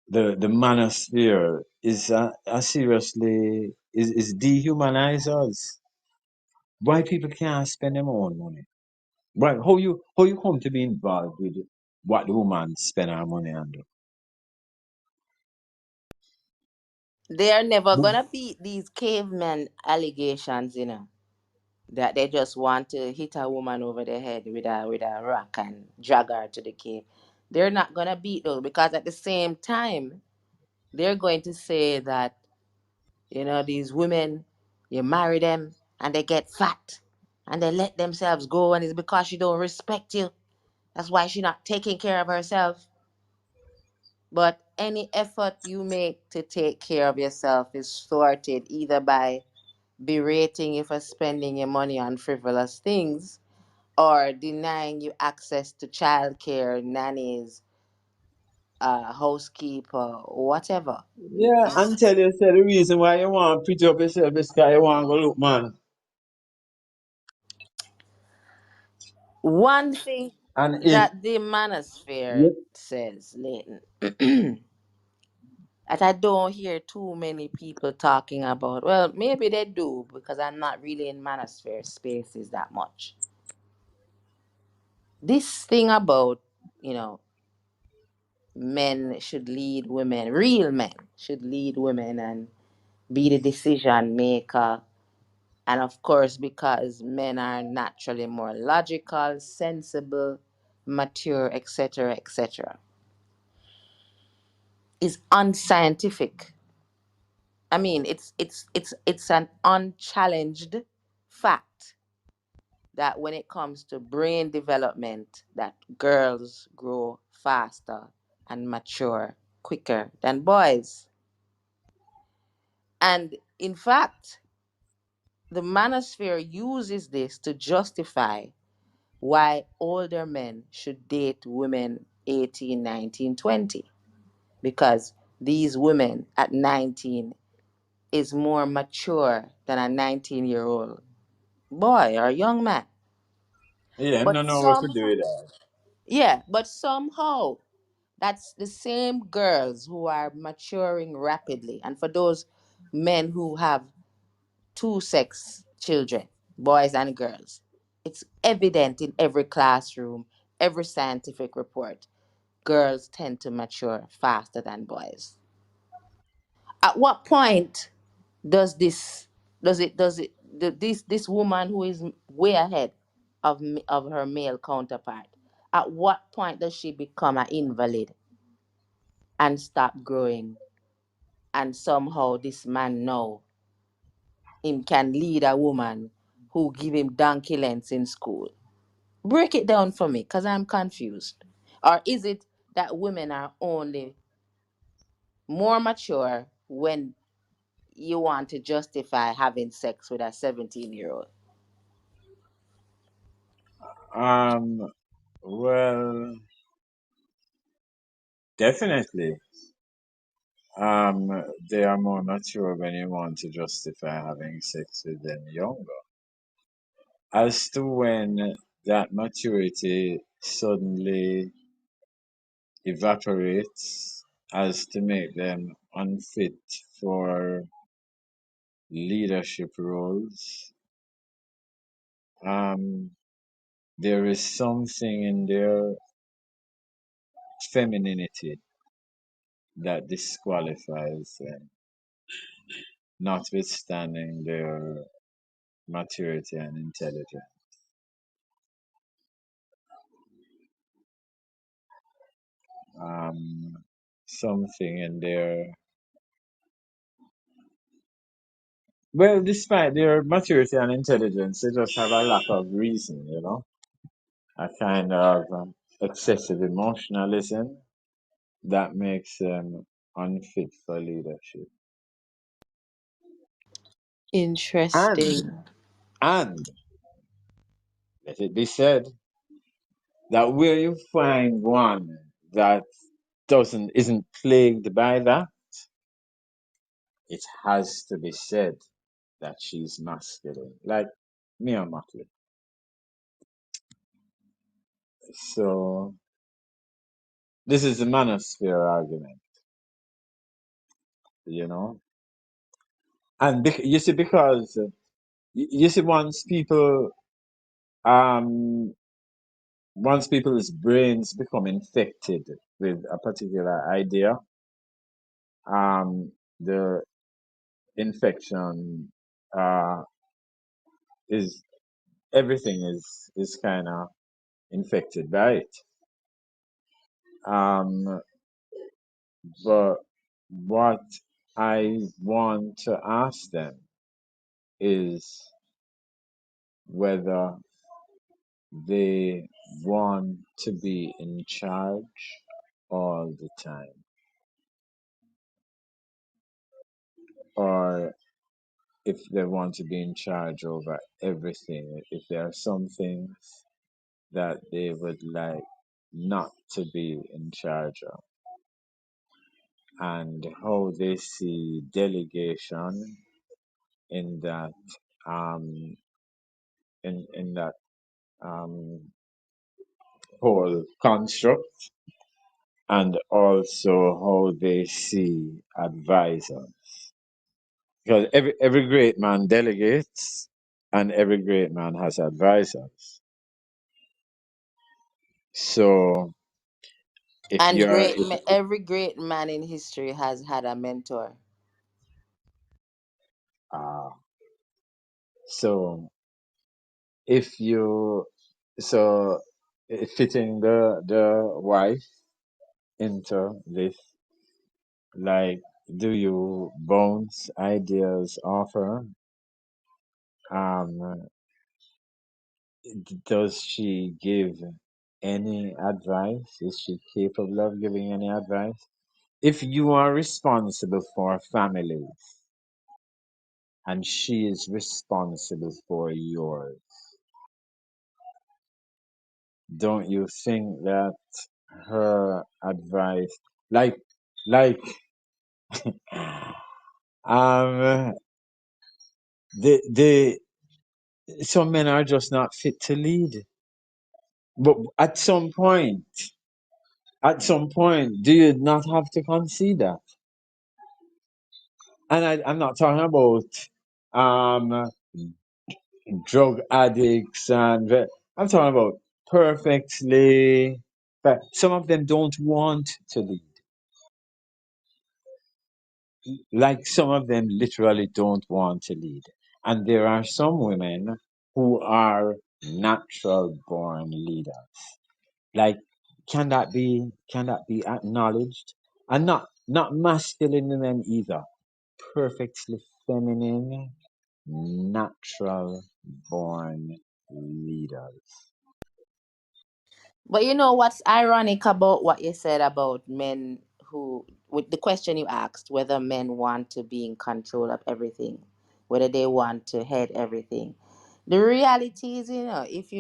the manosphere is seriously is dehumanize us. Why people can't spend their own money? Why how you come to be involved with what the woman spend her money on? They are never gonna beat these caveman allegations, that they just want to hit a woman over the head with a rock and drag her to the cave. They're not gonna beat those because at the same time they're going to say that these women, you marry them and they get fat and they let themselves go and it's because she don't respect you. That's why she not taking care of herself. But any effort you make to take care of yourself is thwarted either by berating you for spending your money on frivolous things or denying you access to childcare, nannies, housekeeper, whatever. Yeah, and tell you say the reason why you want pretty up yourself is because you want to go look man. One thing And if that the manosphere yeah, says, Leighton, that I don't hear too many people talking about. Well, maybe they do because I'm not really in manosphere spaces that much. This thing about, you know, men should lead women, real men should lead women and be the decision maker. And of course, because men are naturally more logical, sensible, mature, etc., is unscientific. I mean, it's an unchallenged fact that when it comes to brain development, that girls grow faster and mature quicker than boys. And in fact, the manosphere uses this to justify why older men should date women 18, 19, 20, because these women at 19 is more mature than a 19-year-old boy or young man. yeah, no But know what to do somehow, with that. yeah, but somehow that's the same girls who are maturing rapidly. And for those men who have two sex children, boys and girls, it's evident in every classroom, every scientific report. Girls tend to mature faster than boys. At what point does this woman who is way ahead of her male counterpart, at what point does she become an invalid and stop growing, and somehow this man now him can lead a woman who give him donkey lengths in school? Break it down for me because I'm confused. Or is it that women are only more mature when you want to justify having sex with a 17-year-old? Well, definitely. They are more mature when you want to justify having sex with them younger. As to when that maturity suddenly evaporates, as to make them unfit for leadership roles. there is something in their femininity that disqualifies them, notwithstanding their maturity and intelligence. Something in their, well, despite their maturity and intelligence, they just have a lack of reason, a kind of excessive emotionalism that makes them unfit for leadership. And, Interesting. and let it be said that where you find one that isn't plagued by that, it has to be said that she's masculine, like Mia Mockley. So this is the manosphere argument, you know, and you see, because you see, um once people's brains become infected with a particular idea, the infection uh is everything is kind of infected by it. Um, but what I want to ask them is whether they want to be in charge all the time, or if they want to be in charge over everything, if there are some things that they would like not to be in charge of, and how they see delegation in that um in that um whole construct, and also how they see advisor, because every great man delegates and every great man has advisors. So if And you're every great man in history has had a mentor. uh so if you so fitting the wife into this, like, do you bounce ideas off her? Um, does she give any advice? Is she capable of giving any advice? If you are responsible for families and she is responsible for yours, don't you think that her advice, like, like, um, the some men are just not fit to lead. But at some point, do you not have to concede that? And I'm not talking about um, drug addicts I'm talking about perfectly. But some of them don't want to lead. Like, some of them literally don't want to lead. And there are some women who are natural born leaders. Like, can that be acknowledged? And not masculine women either. Perfectly feminine, natural born leaders. But you know what's ironic about what you said about men who, with the question you asked, whether men want to be in control of everything, whether they want to head everything. The reality is, if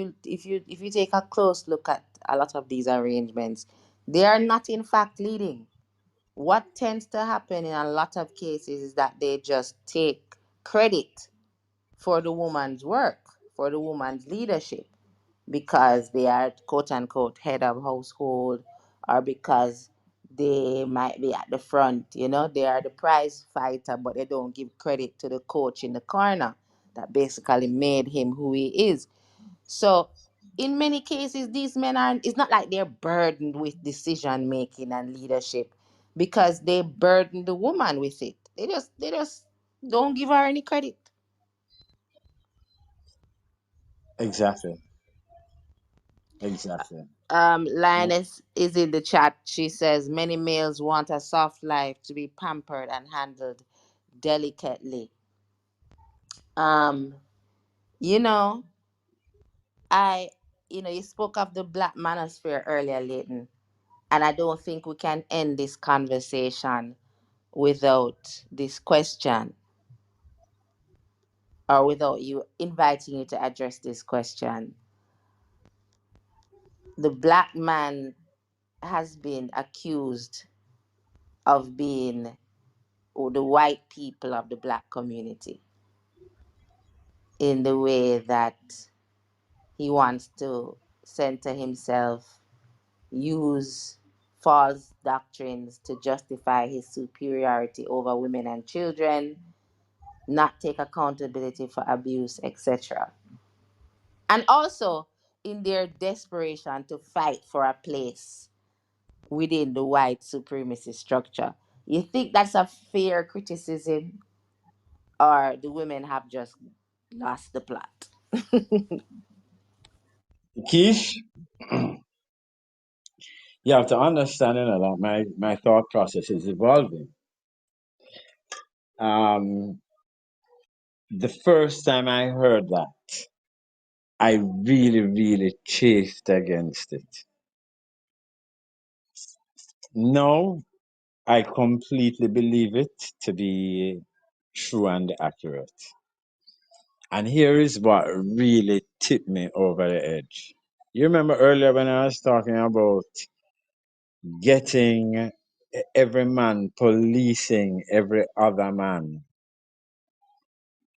you take a close look at a lot of these arrangements, they are not in fact leading. What tends to happen in a lot of cases is that they just take credit for the woman's work, for the woman's leadership, because they are quote unquote head of household, or because they might be at the front. They are the prize fighter, but they don't give credit to the coach in the corner that basically made him who he is. So in many cases these men are, it's not like they're burdened with decision making and leadership, because they burden the woman with it. They just don't give her any credit. Exactly. Exactly. Uh, Lioness is in the chat. She says many males want a soft life, to be pampered and handled delicately. um you know I you spoke of the black manosphere earlier, Leighton, and I don't think we can end this conversation without this question, or without you inviting you to address this question. The black man has been accused of being, or the white people of the black community, in the way that he wants to center himself, use false doctrines to justify his superiority over women and children, not take accountability for abuse, etc. And also, in their desperation to fight for a place within the white supremacy structure. You think that's a fair criticism, or the women have just lost the plot? Keish, you have to understand, that my thought process is evolving. Um, the first time I heard that, I really, really chafed against it. Now, I completely believe it to be true and accurate. And here is what really tipped me over the edge. You remember earlier when I was talking about getting every man policing every other man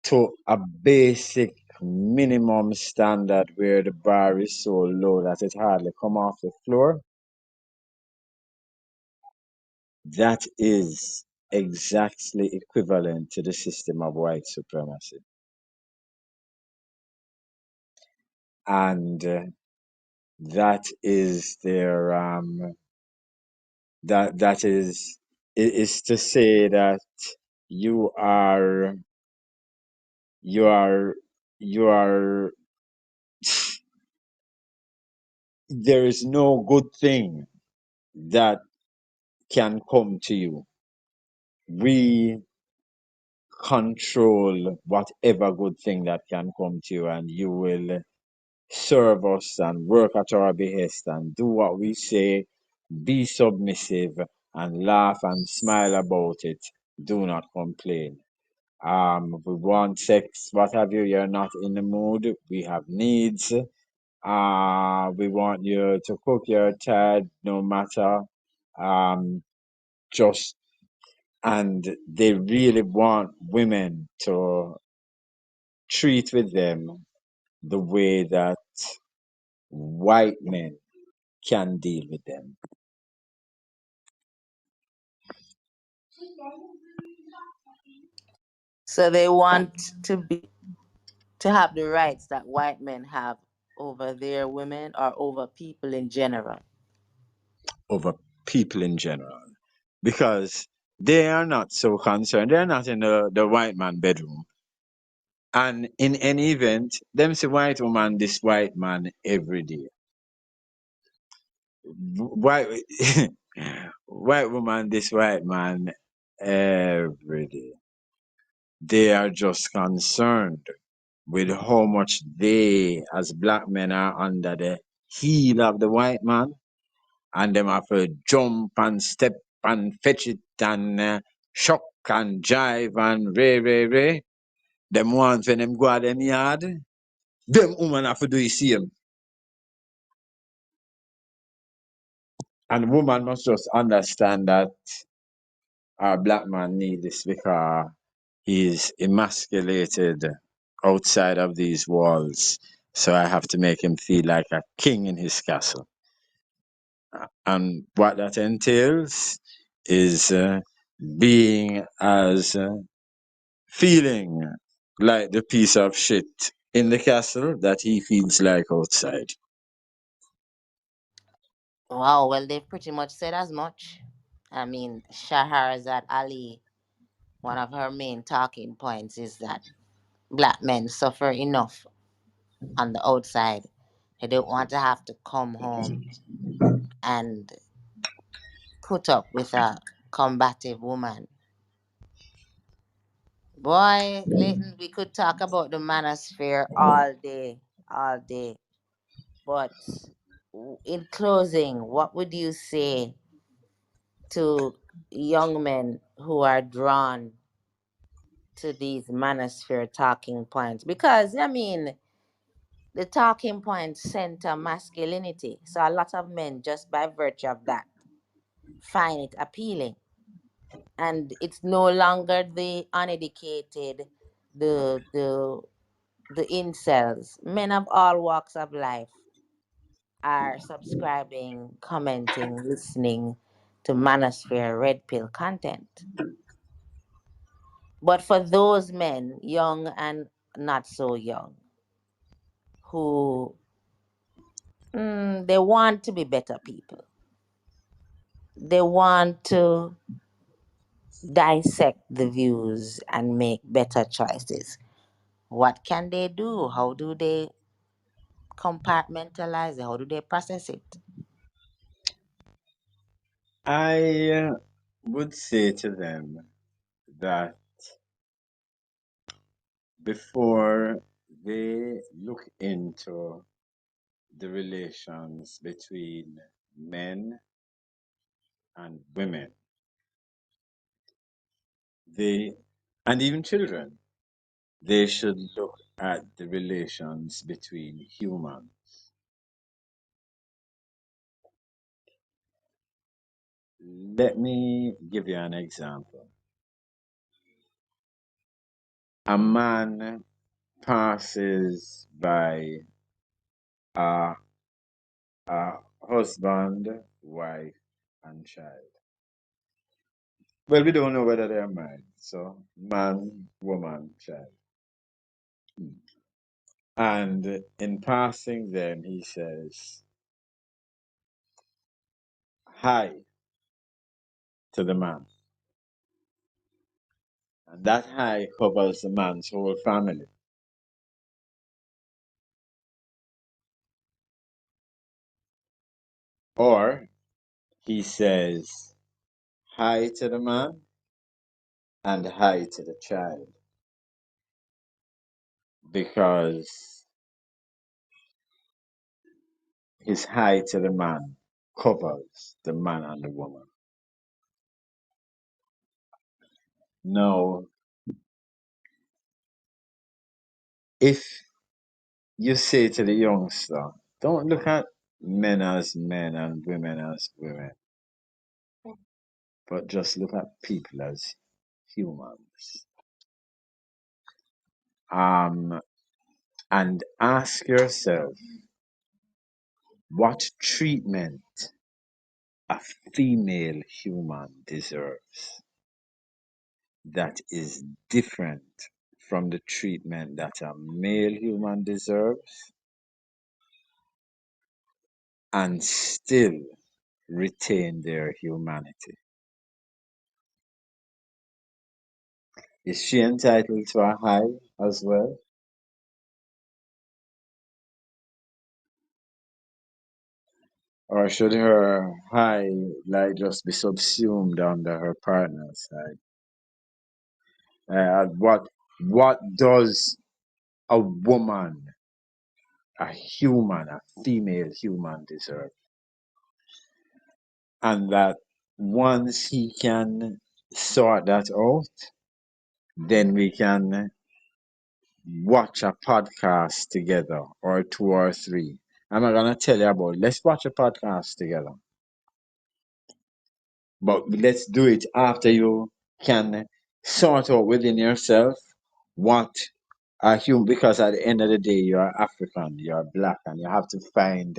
to a basic minimum standard where the bar is so low that it hardly come off the floor? That is exactly equivalent to the system of white supremacy. And that is their that is to say that you are you are you are there is no good thing that can come to you. We control whatever good thing that can come to you, and you will serve us and work at our behest and do what we say, be submissive and laugh and smile about it. Do not complain. We want sex, what have you, you're not in the mood. We have needs. We want you to cook, you're tired, no matter. Um, just, and they really want women to treat with them the way that white men can deal with them. So they want to have the rights that white men have over their women, or over people in general. Over people in general, because they are not so concerned. They're not in the white man bedroom. And in any event, them see white woman, this white man every day. White white woman, this white man every day. They are just concerned with how much they as black men are under the heel of the white man, and them have to jump and step and fetch it and shock and jive and ray. Them ones when them go out them yard, them woman have to do the same. And woman must just understand that our black man need this because he's emasculated outside of these walls. So I have to make him feel like a king in his castle. And what that entails is being as feeling like the piece of shit in the castle that he feels like outside. Wow, well, they've pretty much said as much. I mean, Shahrazad Ali, one of her main talking points is that black men suffer enough on the outside. They don't want to have to come home and put up with a combative woman. Boy, Leighton, we could talk about the manosphere all day, all day. But in closing, what would you say to young men who are drawn to these manosphere talking points? Because, I mean, the talking points center masculinity. So a lot of men, just by virtue of that, find it appealing. And it's no longer the uneducated, the the incels. Men of all walks of life are subscribing, commenting, listening to Manosphere Red Pill content. But for those men, young and not so young, who they want to be better people, they want to dissect the views and make better choices. What can they do? How do they compartmentalize it? How do they process it? I would say to them that before they look into the relations between men and women, they and even children, they should look at the relations between humans. Let me give you an example. A man passes by a, a husband, wife, and child. Well, we don't know whether they're married. So, man, woman, child. And in passing them, he says hi to the man. And that hi covers the man's whole family. Or he says hi to the man and hi to the child because his hi to the man covers the man and the woman. Now, if you say to the youngster, don't look at men as men and women as women, but just look at people as humans. Um, and ask yourself what treatment a female human deserves that is different from the treatment that a male human deserves and still retain their humanity. Is she entitled to a high as well? Or should her high like just be subsumed under her partner's high? What does a woman, a human, a female human deserve? And that once he can sort that out, then we can watch a podcast together or two or three. I'm not gonna tell you about. Let's watch a podcast together, but let's do it after you can sort out within yourself what a human. Because at the end of the day, you're African, you're black, and you have to find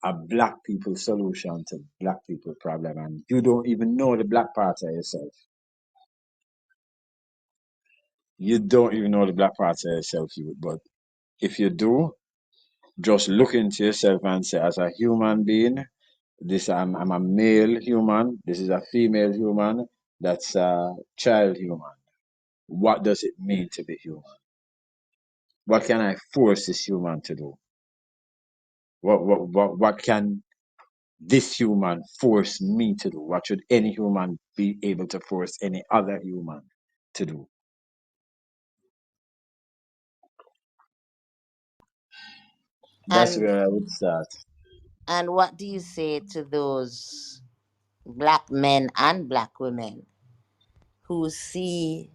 a black people solution to black people problem, and you don't even know the black part of yourself. You don't even know the black parts of yourself, but if you do, just look into yourself and say, as a human being, This I'm a male human. This is a female human. That's a child human. What does it mean to be human? What can I force this human to do? What can this human force me to do? What should any human be able to force any other human to do? That's And where I would start. what do you say to those black men and black women who see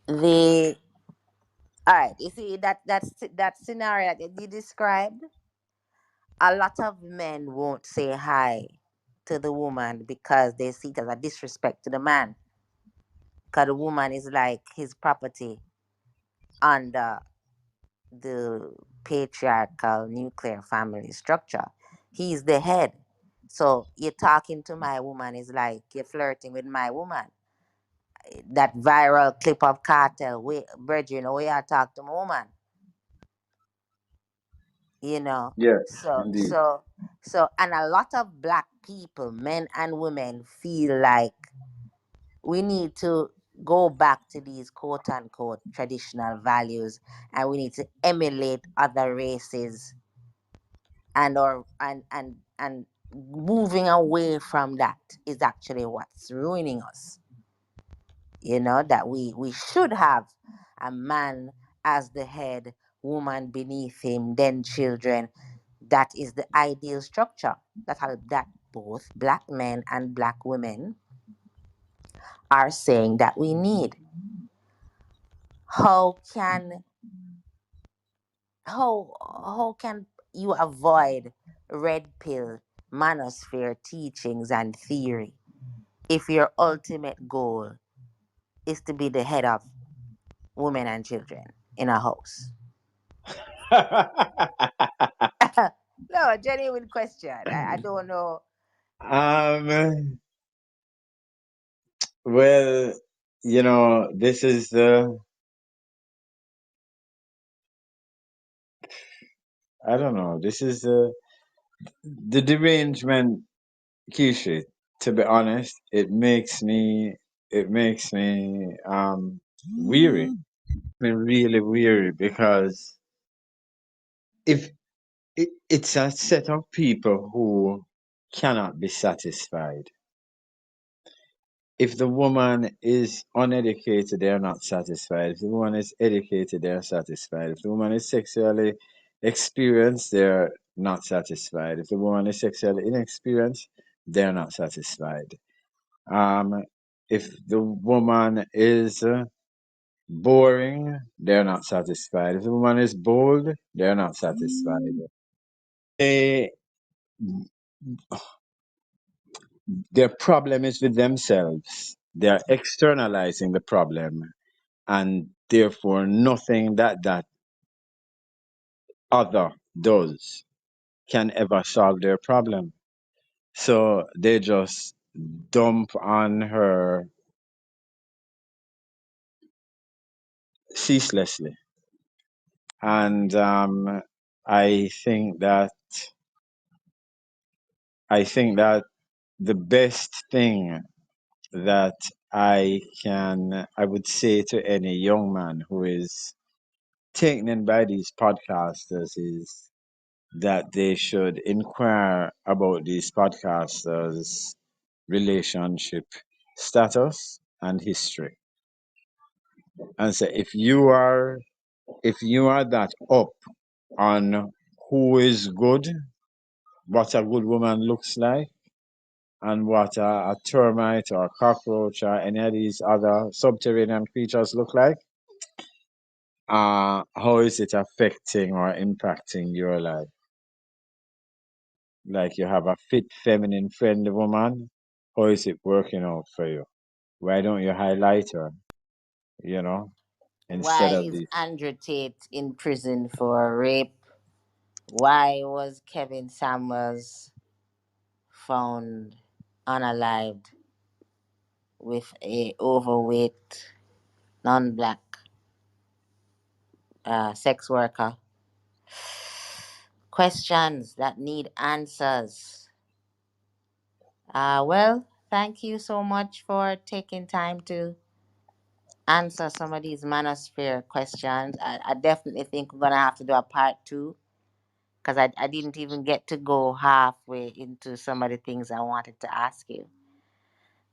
the all right, you see that scenario that you described, a lot of men won't say hi to the woman because they see it as a disrespect to the man, because the woman is like his property under the patriarchal nuclear family structure. He's the head. So you're talking to my woman is like you're flirting with my woman. That viral clip of Cartel, we, Brethren, oh yeah, talk to my woman, you know. Yeah, So, indeed. so, and a lot of black people, men and women, feel like we need to go back to these quote unquote traditional values, and we need to emulate other races, and or and moving away from that is actually what's ruining us. You know that we should have a man as the head, woman beneath him, then children. That is the ideal structure that both black men and black women are saying that we need. How can how how can you avoid red pill manosphere teachings and theory if your ultimate goal is to be the head of women and children in a house? No, genuine question. I don't know. um, well, this is I don't know. This is the derangement, Kishi. To be honest, it makes me weary. Me really weary because if it's a set of people who cannot be satisfied. If the woman is uneducated, they are not satisfied. If the woman is educated, they are satisfied. If the woman is sexually experienced, they're not satisfied. If the woman is sexually inexperienced, they're not satisfied. Um, if the woman is boring, they're not satisfied. If the woman is bold, they're not satisfied. They, their problem is with themselves. They are externalizing the problem, and therefore nothing that other does can ever solve their problem. So they just dump on her ceaselessly. And I think that I think that the best thing that I would say to any young man who is taken in by these podcasters is that they should inquire about these podcasters' relationship status and history, and say if you are that up on who is good, what a good woman looks like, and what a termite or a cockroach or any of these other subterranean creatures look like, how is it affecting or impacting your life? Like you have a fit, feminine, friendly woman, how is it working out for you? Why don't you highlight her, you know, instead Why of is this? Andrew Tate in prison for rape? Why was Kevin Samuels found unalived with a overweight non-black sex worker? questions that need answers. Well, thank you so much for taking time to answer some of these manosphere questions. I definitely think we're gonna have to do a part two because I didn't even get to go halfway into some of the things I wanted to ask you.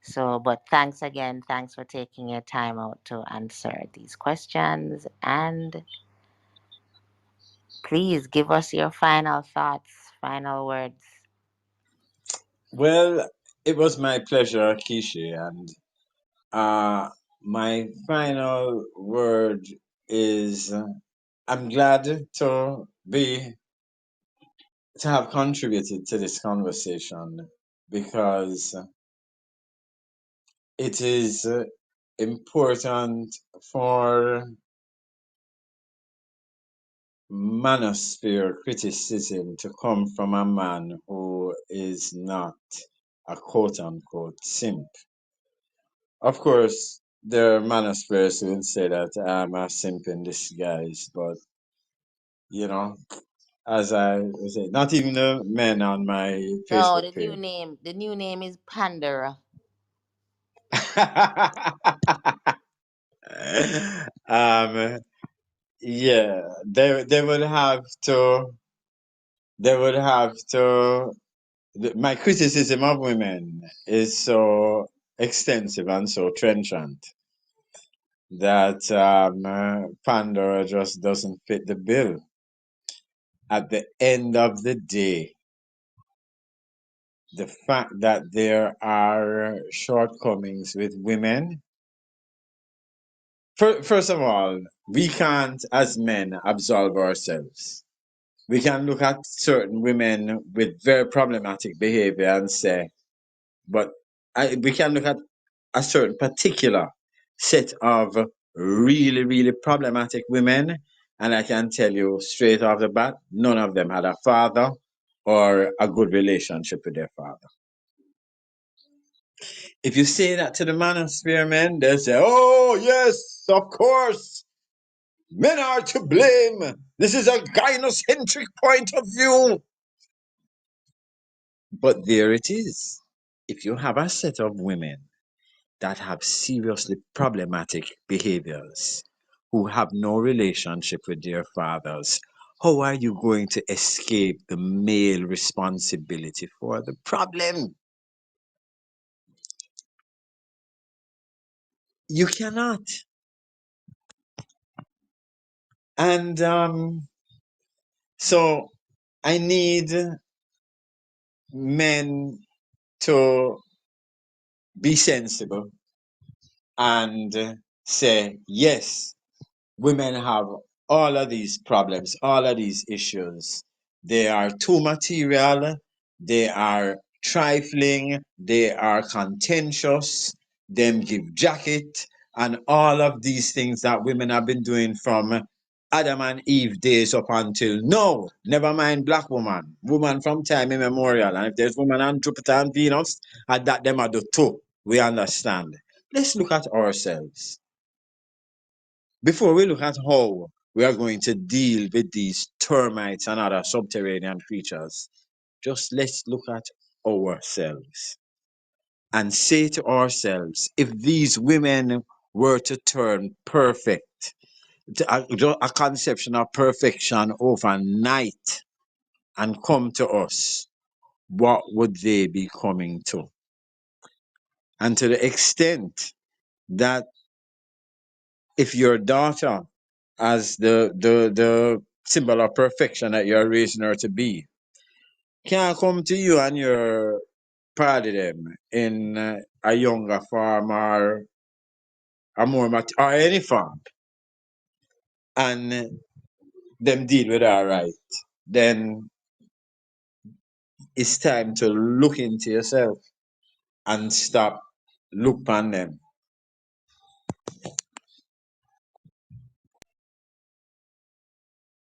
So, but thanks again. Thanks for taking your time out to answer these questions. And please give us your final thoughts, final words. Well, it was my pleasure, Kishi, and uh, my final word is I'm glad be to have contributed to this conversation because it is important for manosphere criticism to come from a man who is not a quote unquote simp. Of course, there are manospheres who will say that I'm a simp in disguise, but you know, as I was saying, not even the men on my No, Facebook page. the new name is Pandora. um, yeah, they would have to they would have to my criticism of women is so extensive and so trenchant that Pandora just doesn't fit the bill. At the end of the day, the fact that there are shortcomings with women, first of all, we can't, as men, absolve ourselves. We can look at certain women with very problematic behavior and say, but we can look at a certain particular set of really, really problematic women. And I can tell you straight off the bat, none of them had a father or a good relationship with their father. If you say that to the manosphere men, they'll say, oh, yes, of course, men are to blame. This is a gynocentric point of view. But there it is. If you have a set of women that have seriously problematic behaviors, who have no relationship with their fathers, how are you going to escape the male responsibility for the problem? You cannot. And so I need men to be sensible and say, yes, women have all of these problems, all of these issues. They are too material, they are trifling, they are contentious, them give jacket, and all of these things that women have been doing from Adam and Eve days up until now. Never mind black woman, woman from time immemorial. And if there's woman on Jupiter and Venus, and that them are the two. We understand. Let's look at ourselves before we look at how we are going to deal with these termites and other subterranean creatures. Just let's look at ourselves and say to ourselves, if these women were to turn perfect, a conception of perfection overnight and come to us, what would they be coming to? And to the extent that if your daughter, as the symbol of perfection that you're raising her to be, can come to you and you're proud of them in a younger farm or a more or any farm, and them deal with her right, then it's time to look into yourself and stop look on them.